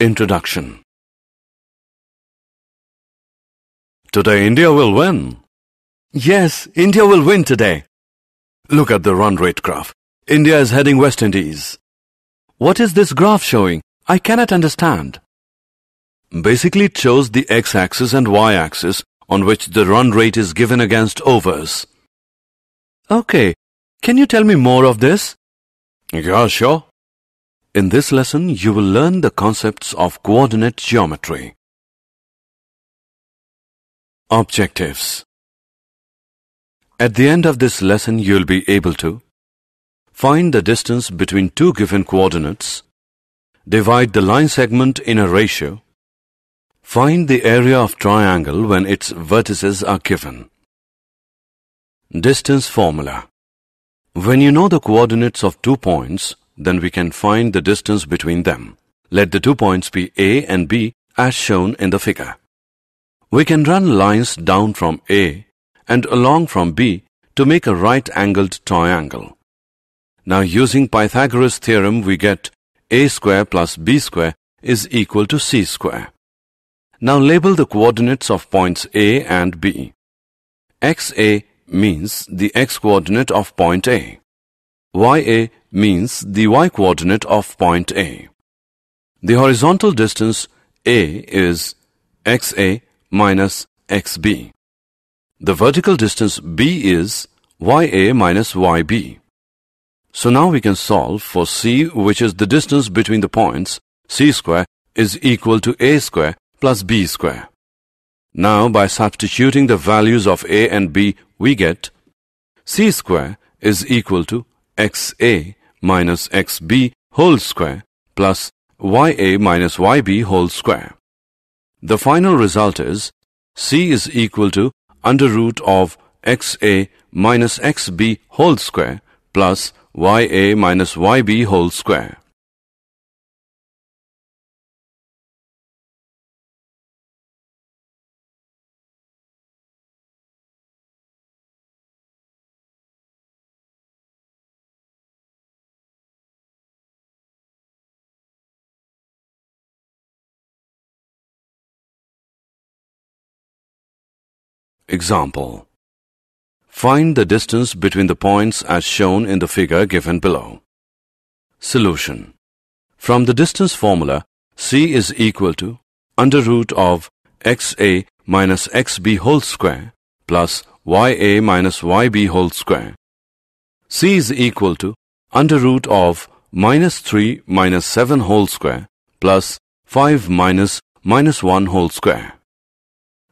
Introduction. Today India will win. Yes, India will win today. Look at the run rate graph. India is heading West Indies. What is this graph showing? I cannot understand. Basically, it shows the x-axis and y-axis on which the run rate is given against overs. Okay, can you tell me more of this? Yeah, sure. In this lesson, you will learn the concepts of coordinate geometry. Objectives. At the end of this lesson, you will be able to find the distance between two given coordinates, divide the line segment in a ratio, find the area of triangle when its vertices are given. Distance formula. When you know the coordinates of 2 points, then we can find the distance between them. Let the 2 points be A and B as shown in the figure. We can run lines down from A and along from B to make a right-angled triangle. Now using Pythagoras theorem, we get A square plus B square is equal to C square. Now label the coordinates of points A and B. XA means the x-coordinate of point A. YA means the y-coordinate of point A. The horizontal distance A is XA minus XB. The vertical distance B is YA minus YB. So now we can solve for C, which is the distance between the points. C square is equal to A square plus B square. Now by substituting the values of A and B, we get C square is equal to XA minus XB whole square plus YA minus YB whole square. The final result is C is equal to under root of XA minus XB whole square plus YA minus YB whole square. Example. Find the distance between the points as shown in the figure given below. Solution. From the distance formula, C is equal to under root of XA minus XB whole square plus YA minus YB whole square. C is equal to under root of minus 3 minus 7 whole square plus 5 minus 1 whole square.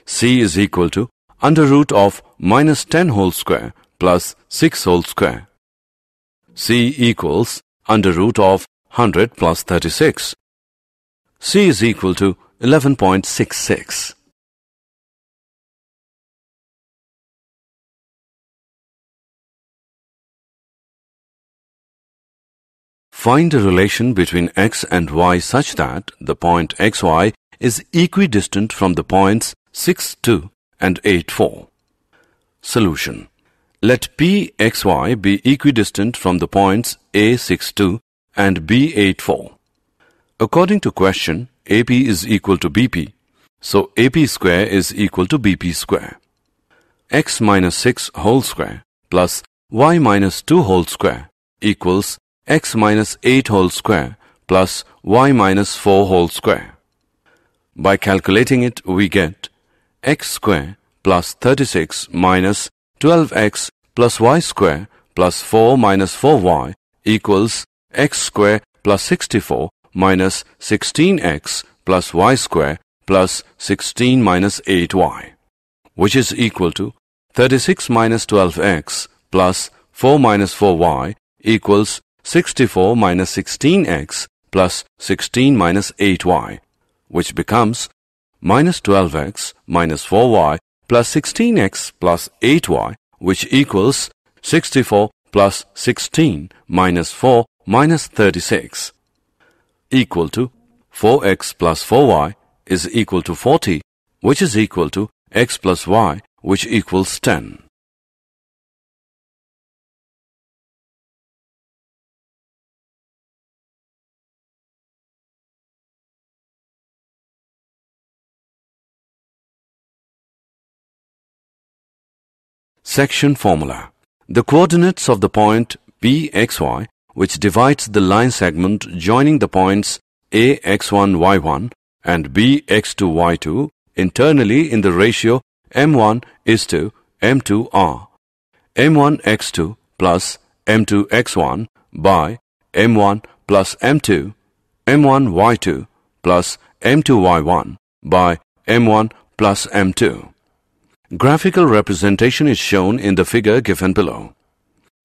C is equal to under root of minus 10 whole square plus 6 whole square. C equals under root of 100 plus 36. C is equal to 11.66. Find a relation between x and y such that the point xy is equidistant from the points 6, 2 and 8, 4. Solution. Let Pxy be equidistant from the points A, 6, 2 and B, 8, 4. According to question, AP is equal to BP, so AP square is equal to BP square. X minus 6 whole square plus Y minus 2 whole square equals X minus 8 whole square plus Y minus 4 whole square. By calculating it, we get x square plus 36 minus 12x plus y square plus 4 minus 4y equals x square plus 64 minus 16x plus y square plus 16 minus 8y, which is equal to 36 minus 12x plus 4 minus 4y equals 64 minus 16x plus 16 minus 8y, which becomes minus 12x minus 4y plus 16x plus 8y, which equals 64 plus 16 minus 4 minus 36, equal to 4x plus 4y is equal to 40, which is equal to x plus y, which equals 10. Section formula. The coordinates of the point Pxy, which divides the line segment joining the points Ax1y1 and Bx2y2 internally in the ratio m1 is to m2 are m1x2 plus m2x1 by m1 plus m2, m1y2 plus m2y1 by m1 plus m2. Graphical representation is shown in the figure given below.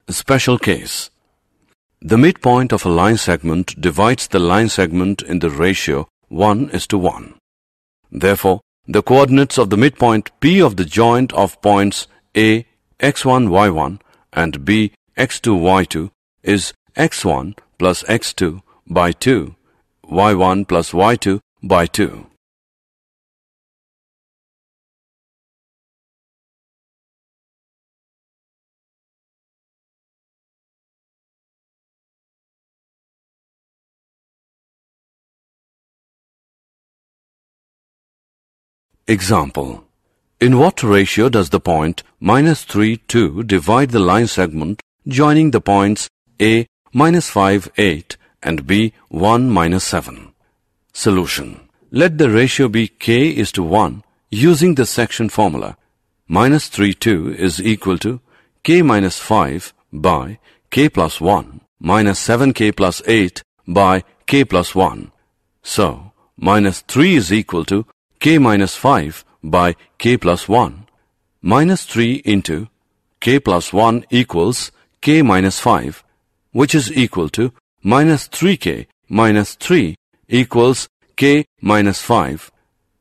Special case. The midpoint of a line segment divides the line segment in the ratio 1:1. Therefore, the coordinates of the midpoint P of the joint of points A x1 y1 and B x2 y2 is x1 plus x2 by 2, y1 plus y2 by 2. Example. In what ratio does the point -3, 2 divide the line segment joining the points A -5, 8 and B 1 7? Solution. Let the ratio be k:1 using the section formula. -3, 2 is equal to k minus 5 by k plus 1 minus 7k plus 8 by k plus 1. So, -3 is equal to k minus 5 by k plus 1. -3 into k plus 1 equals k minus 5, which is equal to -3k minus 3 equals k minus 5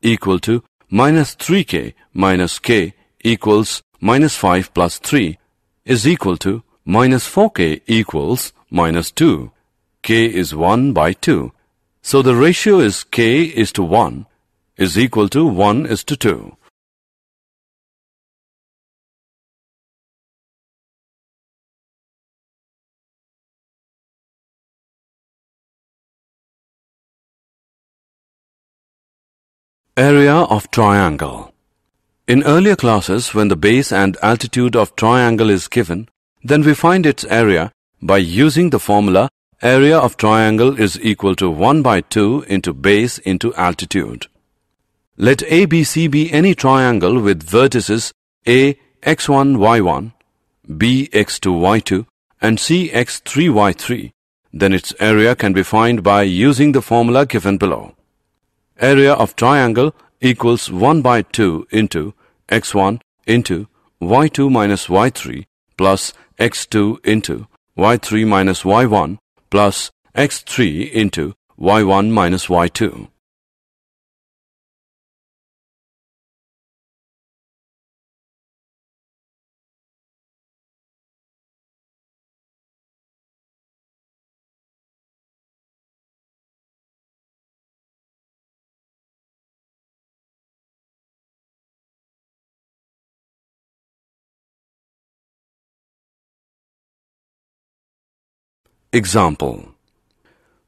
equal to -3k minus k equals -5 plus 3 is equal to -4k equals -2. K is 1 by 2. So the ratio is k:1 is equal to 1:2. Area of triangle. In earlier classes, when the base and altitude of triangle is given, then we find its area by using the formula area of triangle is equal to 1 by 2 into base into altitude. Let ABC be any triangle with vertices A x1 y1, B x2 y2 and C x3 y3. Then its area can be found by using the formula given below. Area of triangle equals 1 by 2 into x1 into y2 minus y3 plus x2 into y3 minus y1 plus x3 into y1 minus y2. Example.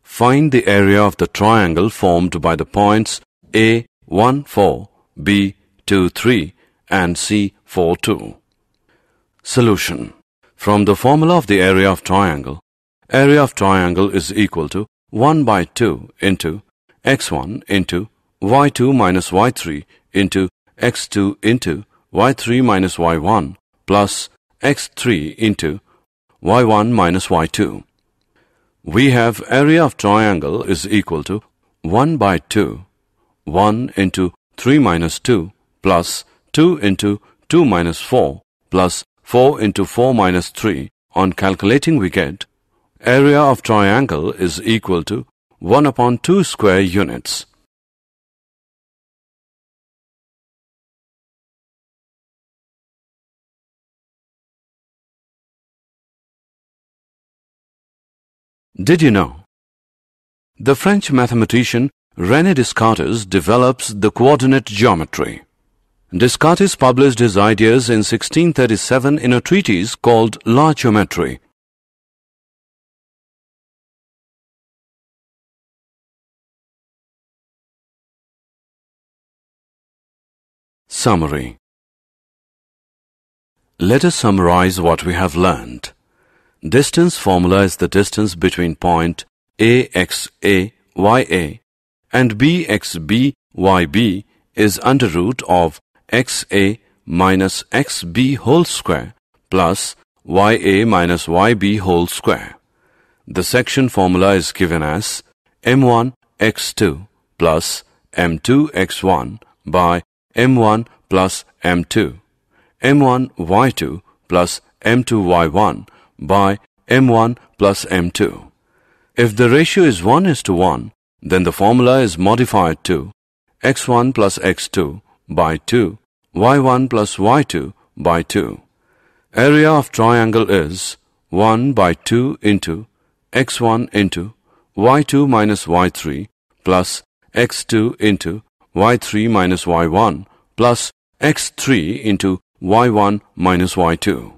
Find the area of the triangle formed by the points A 1 4, B 2 3 and C 4 2. Solution. From the formula of the area of triangle is equal to 1 by 2 into x1 into y2 minus y3 into x2 into y3 minus y1 plus x3 into y1 minus y2. We have area of triangle is equal to 1 by 2, 1 into 3 minus 2 plus 2 into 2 minus 4 plus 4 into 4 minus 3. On calculating we get area of triangle is equal to 1 upon 2 square units. Did you know? The French mathematician René Descartes develops the coordinate geometry. Descartes published his ideas in 1637 in a treatise called La Geometrie. Summary. Let us summarize what we have learned. Distance formula is the distance between point AXA, YA and BXB, YB is under root of XA minus XB whole square plus YA minus YB whole square. The section formula is given as M1 x2 plus M2 x1 by M1 plus M2, M1 y2 plus M2 y1 by M1 plus M2. If the ratio is 1:1, then the formula is modified to x1 plus x2 by 2, y1 plus y2 by 2. Area of triangle is 1 by 2 into x1 into y2 minus y3 plus x2 into y3 minus y1 plus x3 into y1 minus y2.